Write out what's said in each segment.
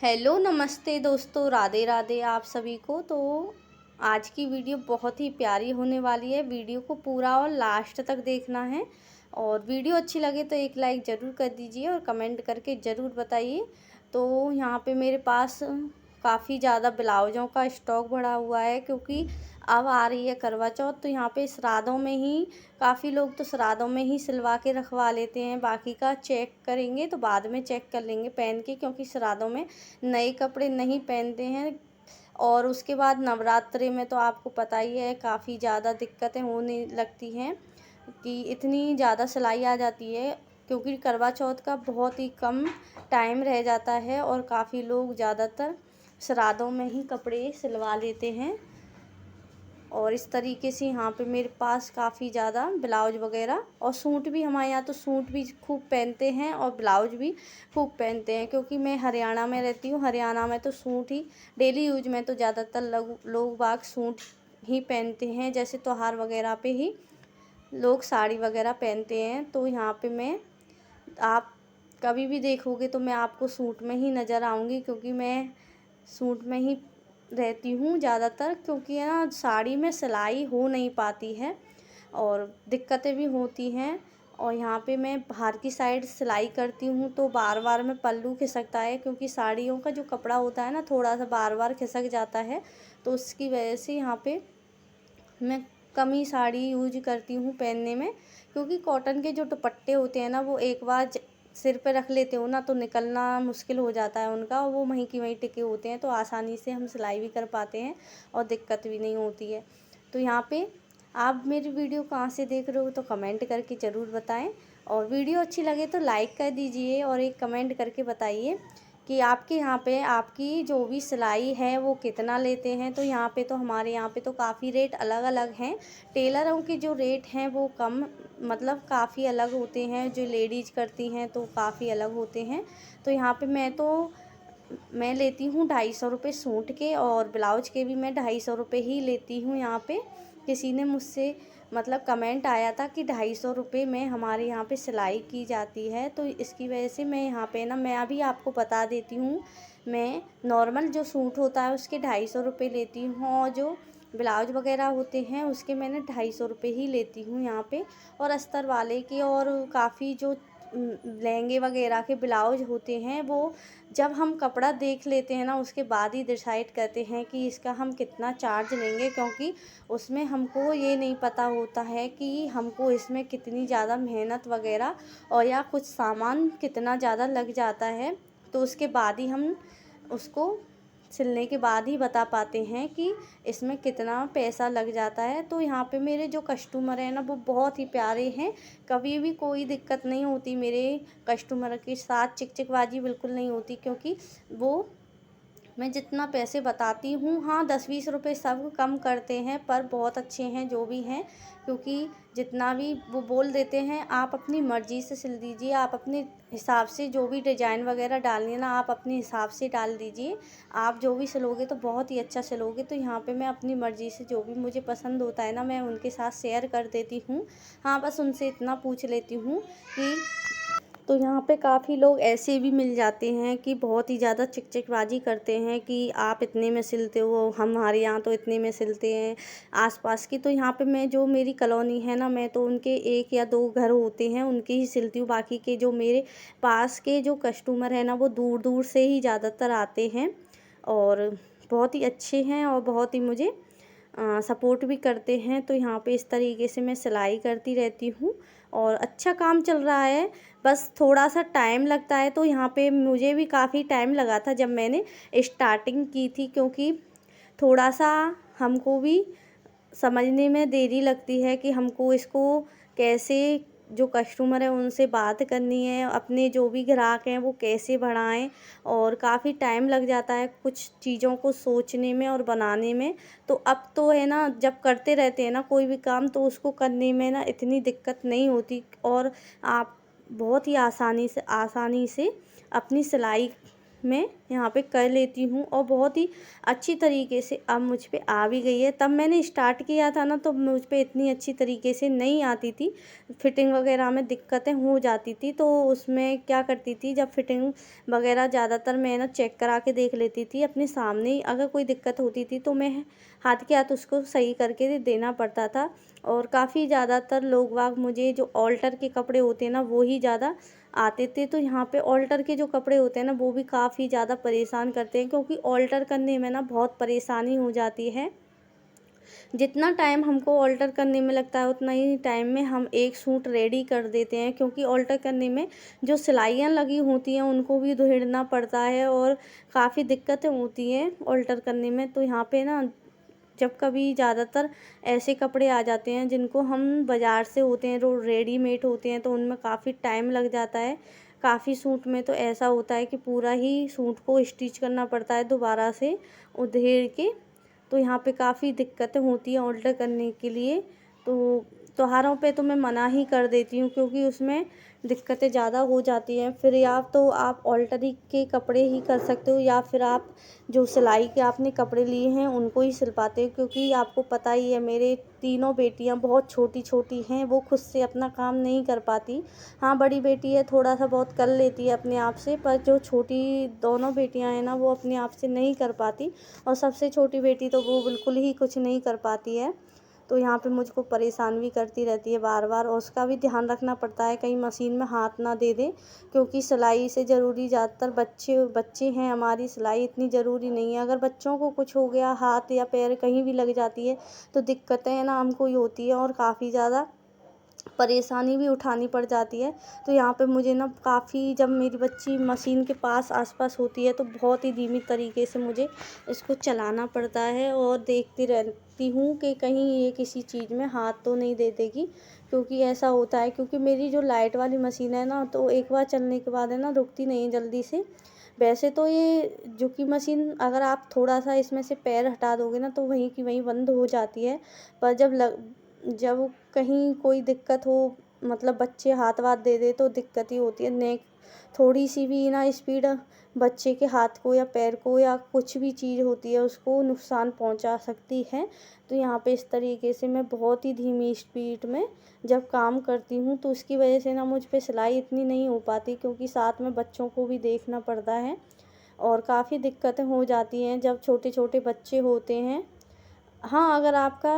Hello नमस्ते दोस्तों, राधे राधे आप सभी को। तो आज की वीडियो बहुत ही प्यारी होने वाली है। वीडियो को पूरा और लास्ट तक देखना है और वीडियो अच्छी लगे तो एक लाइक ज़रूर कर दीजिए और कमेंट करके ज़रूर बताइए। तो यहाँ पे मेरे पास काफ़ी ज़्यादा ब्लाउज़ों का स्टॉक बढ़ा हुआ है क्योंकि अब आ रही है करवा चौथ। तो यहाँ पे श्राद्धों में ही काफ़ी लोग तो श्राद्धों में ही सिलवा के रखवा लेते हैं, बाकी का चेक करेंगे तो बाद में चेक कर लेंगे पहन के, क्योंकि श्राद्धों में नए कपड़े नहीं पहनते हैं। और उसके बाद नवरात्रि में तो आपको पता ही है काफ़ी ज़्यादा दिक्कतें होने लगती हैं कि इतनी ज़्यादा सिलाई आ जाती है, क्योंकि करवा चौथ का बहुत ही कम टाइम रह जाता है और काफ़ी लोग ज़्यादातर श्राद्धों में ही कपड़े सिलवा लेते हैं। और इस तरीके से यहाँ पे मेरे पास काफ़ी ज़्यादा ब्लाउज वगैरह और सूट भी, हमारे यहाँ तो सूट भी खूब पहनते हैं और ब्लाउज भी खूब पहनते हैं, क्योंकि मैं हरियाणा में रहती हूँ। हरियाणा में तो सूट ही डेली यूज में तो ज़्यादातर लोग बाग सूट ही पहनते हैं। जैसे त्योहार वगैरह पे ही लोग साड़ी वगैरह पहनते हैं। तो यहाँ पे आप कभी भी देखोगे तो मैं आपको सूट में ही नज़र आऊँगी, क्योंकि मैं सूट में ही रहती हूँ ज़्यादातर, क्योंकि है ना साड़ी में सिलाई हो नहीं पाती है और दिक्कतें भी होती हैं। और यहाँ पे मैं बाहर की साइड सिलाई करती हूँ तो बार बार में पल्लू खिसकता है, क्योंकि साड़ियों का जो कपड़ा होता है ना थोड़ा सा बार बार खिसक जाता है। तो उसकी वजह से यहाँ पे मैं कम ही साड़ी यूज करती हूँ पहनने में, क्योंकि कॉटन के जो दुपट्टे होते हैं ना वो एक बार सिर पे रख लेते हो ना तो निकलना मुश्किल हो जाता है उनका, और वो वहीं की वहीं टिके होते हैं। तो आसानी से हम सिलाई भी कर पाते हैं और दिक्कत भी नहीं होती है। तो यहाँ पे आप मेरी वीडियो कहाँ से देख रहे हो तो कमेंट करके ज़रूर बताएं, और वीडियो अच्छी लगे तो लाइक कर दीजिए और एक कमेंट करके बताइए कि आपके यहाँ पे आपकी जो भी सिलाई है वो कितना लेते हैं। तो यहाँ पे तो हमारे यहाँ पे तो काफ़ी रेट अलग अलग हैं। टेलरों के जो रेट हैं वो कम, मतलब काफ़ी अलग होते हैं, जो लेडीज़ करती हैं तो काफ़ी अलग होते हैं। तो यहाँ पे मैं लेती हूँ 250 रुपये सूट के, और ब्लाउज के भी मैं 250 रुपये ही लेती हूँ। यहाँ पे किसी ने मुझसे मतलब कमेंट आया था कि 250 रुपये में हमारे यहाँ पे सिलाई की जाती है, तो इसकी वजह से मैं यहाँ पे ना मैं अभी आपको बता देती हूँ। मैं नॉर्मल जो सूट होता है उसके 250 रुपये लेती हूँ, और जो ब्लाउज वगैरह होते हैं उसके मैंने 250 रुपये ही लेती हूँ यहाँ पे। और अस्तर वाले के और काफ़ी जो लहंगे वगैरह के ब्लाउज होते हैं वो जब हम कपड़ा देख लेते हैं ना उसके बाद ही डिसाइड करते हैं कि इसका हम कितना चार्ज लेंगे, क्योंकि उसमें हमको ये नहीं पता होता है कि हमको इसमें कितनी ज़्यादा मेहनत वगैरह और या कुछ सामान कितना ज़्यादा लग जाता है। तो उसके बाद ही हम उसको सिलने के बाद ही बता पाते हैं कि इसमें कितना पैसा लग जाता है। तो यहाँ पे मेरे जो कस्टमर हैं ना वो बहुत ही प्यारे हैं, कभी भी कोई दिक्कत नहीं होती मेरे कस्टमर के साथ, चिकचिकबाजी बिल्कुल नहीं होती, क्योंकि वो मैं जितना पैसे बताती हूँ, हाँ 10-20 रुपये सब कम करते हैं, पर बहुत अच्छे हैं जो भी हैं, क्योंकि जितना भी वो बोल देते हैं आप अपनी मर्ज़ी से सिल दीजिए, आप अपने हिसाब से जो भी डिज़ाइन वगैरह डालनी है ना आप अपने हिसाब से डाल दीजिए। आप जो भी सिलोगे तो बहुत ही अच्छा सिलोगे। तो यहाँ पे मैं अपनी मर्ज़ी से जो भी मुझे पसंद होता है ना मैं उनके साथ शेयर कर देती हूँ। हाँ बस उनसे इतना पूछ लेती हूँ कि, तो यहाँ पे काफ़ी लोग ऐसे भी मिल जाते हैं कि बहुत ही ज़्यादा चिकचिकबाजी करते हैं कि आप इतने में सिलते हो, हमारे यहाँ तो इतने में सिलते हैं आसपास की। तो यहाँ पे मैं जो मेरी कॉलोनी है ना मैं तो उनके 1 या 2 घर होते हैं उनके ही सिलती हूँ, बाकी के जो मेरे पास के जो कस्टमर हैं ना वो दूर दूर से ही ज़्यादातर आते हैं और बहुत ही अच्छे हैं और बहुत ही मुझे सपोर्ट भी करते हैं। तो यहाँ पे इस तरीके से मैं सिलाई करती रहती हूँ और अच्छा काम चल रहा है। बस थोड़ा सा टाइम लगता है, तो यहाँ पे मुझे भी काफ़ी टाइम लगा था जब मैंने स्टार्टिंग की थी, क्योंकि थोड़ा सा हमको भी समझने में देरी लगती है कि हमको इसको कैसे, जो कस्टमर है उनसे बात करनी है, अपने जो भी ग्राहक हैं वो कैसे बढ़ाएं, और काफ़ी टाइम लग जाता है कुछ चीज़ों को सोचने में और बनाने में। तो अब तो है ना जब करते रहते हैं ना कोई भी काम तो उसको करने में ना इतनी दिक्कत नहीं होती, और आप बहुत ही आसानी से अपनी सिलाई मैं यहाँ पे कर लेती हूँ और बहुत ही अच्छी तरीके से अब मुझ पे आ भी गई है। तब मैंने स्टार्ट किया था ना तो मुझ पे इतनी अच्छी तरीके से नहीं आती थी, फिटिंग वगैरह में दिक्कतें हो जाती थी। तो उसमें क्या करती थी, जब फिटिंग वगैरह ज़्यादातर मैं ना चेक करा के देख लेती थी अपने सामने ही। अगर कोई दिक्कत होती थी तो मैं हाथ के हाथ उसको सही करके देना पड़ता था। और काफ़ी ज़्यादातर लोग वाग मुझे जो ऑल्टर के कपड़े होते हैं ना वो ही ज़्यादा आते थे। तो यहाँ पे ऑल्टर के जो कपड़े होते हैं ना वो भी काफ़ी ज़्यादा परेशान करते हैं, क्योंकि ऑल्टर करने में ना बहुत परेशानी हो जाती है। जितना टाइम हमको ऑल्टर करने में लगता है उतना ही टाइम में हम एक सूट रेडी कर देते हैं, क्योंकि ऑल्टर करने में जो सिलाइयाँ लगी होती हैं उनको भी उधेड़ना पड़ता है और काफ़ी दिक्कतें होती हैं ऑल्टर करने में। तो यहाँ पे ना जब कभी ज़्यादातर ऐसे कपड़े आ जाते हैं जिनको हम बाज़ार से होते हैं, जो रेडीमेड होते हैं, तो उनमें काफ़ी टाइम लग जाता है। काफ़ी सूट में तो ऐसा होता है कि पूरा ही सूट को स्टिच करना पड़ता है दोबारा से उधेड़ के। तो यहाँ पे काफ़ी दिक्कतें होती हैं ऑल्टर करने के लिए। तो त्योहारों पे तो मैं मना ही कर देती हूँ, क्योंकि उसमें दिक्कतें ज़्यादा हो जाती हैं। फिर या तो आप ऑल्टरी के कपड़े ही कर सकते हो, या फिर आप जो सिलाई के आपने कपड़े लिए हैं उनको ही सिल पाते हो। क्योंकि आपको पता ही है मेरे तीनों बेटियां बहुत छोटी छोटी हैं, वो खुद से अपना काम नहीं कर पाती। हाँ, बड़ी बेटी है थोड़ा सा बहुत कर लेती है अपने आप से, पर जो छोटी दोनों बेटियां हैं ना वो अपने आप से नहीं कर पाती। और सबसे छोटी बेटी तो वो बिल्कुल ही कुछ नहीं कर पाती है। तो यहाँ पे मुझको परेशान भी करती रहती है बार बार, और उसका भी ध्यान रखना पड़ता है कहीं मशीन में हाथ ना दे दे। क्योंकि सिलाई से ज़रूरी ज़्यादातर बच्चे हैं हमारी, सिलाई इतनी ज़रूरी नहीं है। अगर बच्चों को कुछ हो गया, हाथ या पैर कहीं भी लग जाती है तो दिक्कतें ना हमको ही होती है और काफ़ी ज़्यादा परेशानी भी उठानी पड़ जाती है। तो यहाँ पे मुझे ना काफ़ी, जब मेरी बच्ची मशीन के पास आसपास होती है तो बहुत ही धीमी तरीके से मुझे इसको चलाना पड़ता है और देखती रहती हूँ कि कहीं ये किसी चीज़ में हाथ तो नहीं दे देगी। क्योंकि ऐसा होता है, क्योंकि मेरी जो लाइट वाली मशीन है ना तो एक बार चलने के बाद है ना रुकती नहीं है जल्दी से। वैसे तो ये झुकी मशीन अगर आप थोड़ा सा इसमें से पैर हटा दोगे ना तो वहीं की वहीं बंद हो जाती है। पर जब कहीं कोई दिक्कत हो, मतलब बच्चे हाथ वाथ दे दे तो दिक्कत ही होती है। नेक थोड़ी सी भी ना स्पीड बच्चे के हाथ को या पैर को या कुछ भी चीज़ होती है उसको नुकसान पहुंचा सकती है। तो यहाँ पे इस तरीके से मैं बहुत ही धीमी स्पीड में जब काम करती हूँ तो उसकी वजह से ना मुझ पे सिलाई इतनी नहीं हो पाती, क्योंकि साथ में बच्चों को भी देखना पड़ता है और काफ़ी दिक्कतें हो जाती हैं जब छोटे छोटे बच्चे होते हैं। हाँ, अगर आपका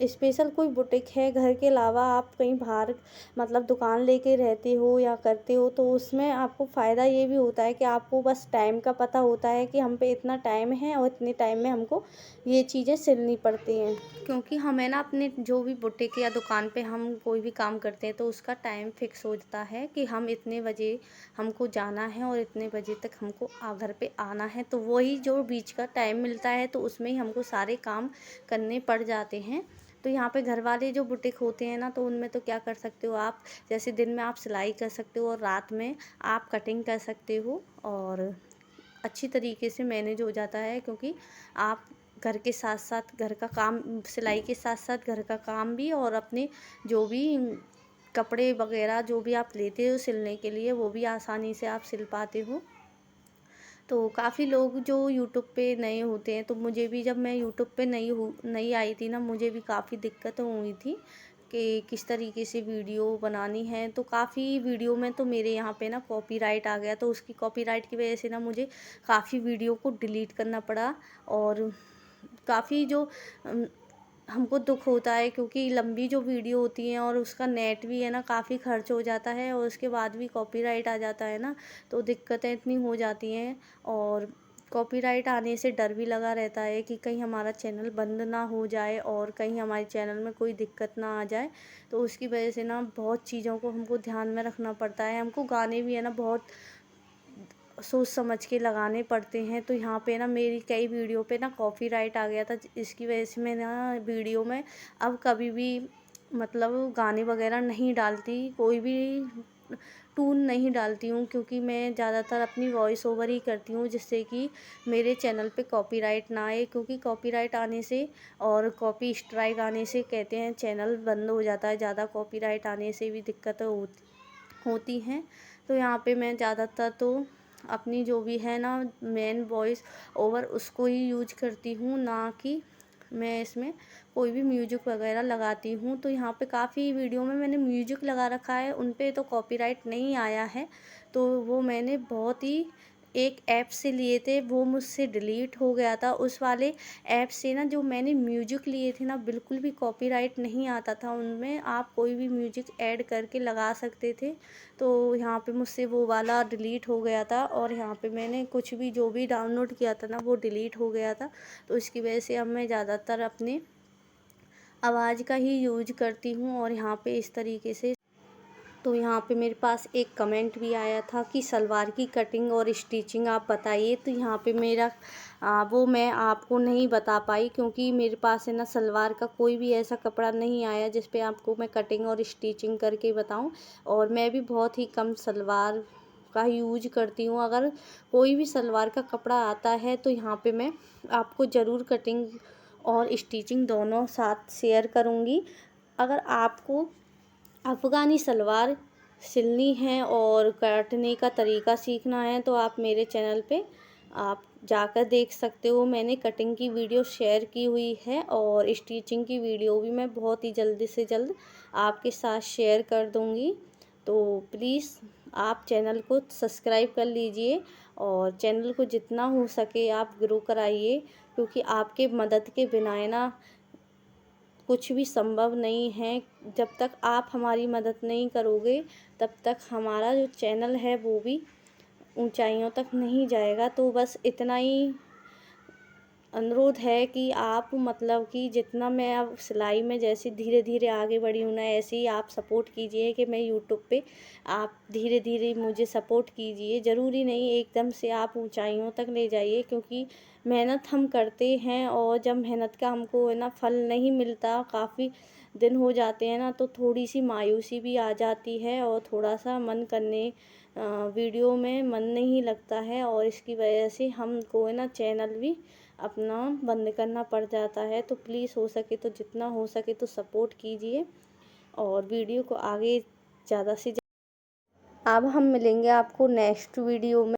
स्पेशल कोई बुटीक है, घर के अलावा आप कहीं बाहर मतलब दुकान लेके रहते हो या करते हो, तो उसमें आपको फ़ायदा ये भी होता है कि आपको बस टाइम का पता होता है कि हम पे इतना टाइम है और इतने टाइम में हमको ये चीज़ें सिलनी पड़ती हैं। क्योंकि हमें ना अपने जो भी बुटीक या दुकान पे हम कोई भी काम करते हैं तो उसका टाइम फिक्स होता है कि हम इतने बजे हमको जाना है और इतने बजे तक हमको घर पे आना है। तो वही जो बीच का टाइम मिलता है तो उसमें ही हमको सारे काम करने पड़ जाते हैं। तो यहाँ पे घर वाले जो बुटीक होते हैं ना तो उनमें तो क्या कर सकते हो आप, जैसे दिन में आप सिलाई कर सकते हो और रात में आप कटिंग कर सकते हो और अच्छी तरीके से मैनेज हो जाता है। क्योंकि आप घर के साथ साथ घर का काम, सिलाई के साथ साथ घर का काम भी और अपने जो भी कपड़े वगैरह जो भी आप लेते हो सिलने के लिए वो भी आसानी से आप सिल पाते हो। तो काफ़ी लोग जो यूट्यूब पे नए होते हैं, तो मुझे भी जब मैं यूट्यूब पे नई आई थी ना मुझे भी काफ़ी दिक्कतें हुई थी कि किस तरीके से वीडियो बनानी है। तो काफ़ी वीडियो में तो मेरे यहाँ पे ना कॉपीराइट आ गया, तो उसकी कॉपीराइट की वजह से ना मुझे काफ़ी वीडियो को डिलीट करना पड़ा। और काफ़ी जो हमको दुख होता है, क्योंकि लंबी जो वीडियो होती हैं और उसका नेट भी है ना काफ़ी खर्च हो जाता है और उसके बाद भी कॉपीराइट आ जाता है ना, तो दिक्कतें इतनी हो जाती हैं। और कॉपीराइट आने से डर भी लगा रहता है कि कहीं हमारा चैनल बंद ना हो जाए और कहीं हमारे चैनल में कोई दिक्कत ना आ जाए। तो उसकी वजह से ना बहुत चीज़ों को हमको ध्यान में रखना पड़ता है। हमको गाने भी है ना बहुत सोच समझ के लगाने पड़ते हैं। तो यहाँ पे ना मेरी कई वीडियो पे ना कॉपीराइट आ गया था, इसकी वजह से मैं ना वीडियो में अब कभी भी मतलब गाने वगैरह नहीं डालती, कोई भी टून नहीं डालती हूँ, क्योंकि मैं ज़्यादातर अपनी वॉइस ओवर ही करती हूँ जिससे कि मेरे चैनल पे कॉपीराइट ना आए। क्योंकि कॉपीराइट आने से और कॉपी स्ट्राइक आने से कहते हैं चैनल बंद हो जाता है, ज़्यादा कॉपीराइट आने से भी दिक्कतें होती हैं। तो यहाँ पे मैं ज़्यादातर तो अपनी जो भी है ना मेन वॉइस ओवर उसको ही यूज करती हूँ, ना कि मैं इसमें कोई भी म्यूजिक वगैरह लगाती हूँ। तो यहाँ पे काफ़ी वीडियो में मैंने म्यूजिक लगा रखा है, उन पे तो कॉपीराइट नहीं आया है। तो वो मैंने बहुत ही एक ऐप से लिए थे, वो मुझसे डिलीट हो गया था। उस वाले ऐप से ना जो मैंने म्यूजिक लिए थे ना, बिल्कुल भी कॉपीराइट नहीं आता था उनमें, आप कोई भी म्यूजिक ऐड करके लगा सकते थे। तो यहाँ पे मुझसे वो वाला डिलीट हो गया था, और यहाँ पे मैंने कुछ भी जो भी डाउनलोड किया था ना वो डिलीट हो गया था। तो इसकी वजह से अब मैं ज़्यादातर अपने आवाज़ का ही यूज करती हूँ। और यहाँ पे इस तरीके से, तो यहाँ पे मेरे पास एक कमेंट भी आया था कि सलवार की कटिंग और स्टिचिंग आप बताइए। तो यहाँ पे मेरा वो मैं आपको नहीं बता पाई, क्योंकि मेरे पास है ना सलवार का कोई भी ऐसा कपड़ा नहीं आया जिस पे आपको मैं कटिंग और स्टिचिंग करके बताऊं। और मैं भी बहुत ही कम सलवार का यूज करती हूँ। अगर कोई भी सलवार का कपड़ा आता है तो यहाँ पे मैं आपको ज़रूर कटिंग और स्टिचिंग दोनों साथ शेयर करूँगी। अगर आपको अफ़गानी सलवार सिलनी है और काटने का तरीका सीखना है तो आप मेरे चैनल पे आप जाकर देख सकते हो। मैंने कटिंग की वीडियो शेयर की हुई है, और स्टिचिंग की वीडियो भी मैं बहुत ही जल्द से जल्द आपके साथ शेयर कर दूँगी। तो प्लीज़ आप चैनल को सब्सक्राइब कर लीजिए, और चैनल को जितना हो सके आप ग्रो कराइए, क्योंकि आपके मदद के बिना है ना कुछ भी संभव नहीं है। जब तक आप हमारी मदद नहीं करोगे तब तक हमारा जो चैनल है वो भी ऊंचाइयों तक नहीं जाएगा। तो बस इतना ही अनुरोध है कि आप मतलब कि जितना मैं अब सिलाई में जैसे धीरे धीरे आगे बढ़ी हूँ ना, ऐसे ही आप सपोर्ट कीजिए कि मैं यूट्यूब पे आप धीरे धीरे मुझे सपोर्ट कीजिए। ज़रूरी नहीं एकदम से आप ऊंचाइयों तक ले जाइए, क्योंकि मेहनत हम करते हैं, और जब मेहनत का हमको है ना फल नहीं मिलता, काफ़ी दिन हो जाते हैं ना, तो थोड़ी सी मायूसी भी आ जाती है, और थोड़ा सा मन करने वीडियो में मन नहीं लगता है, और इसकी वजह से हमको है ना चैनल भी अपना बंद करना पड़ जाता है। तो प्लीज़ हो सके तो जितना हो सके तो सपोर्ट कीजिए, और वीडियो को आगे ज़्यादा से ज़्यादा। अब हम मिलेंगे आपको नेक्स्ट वीडियो में।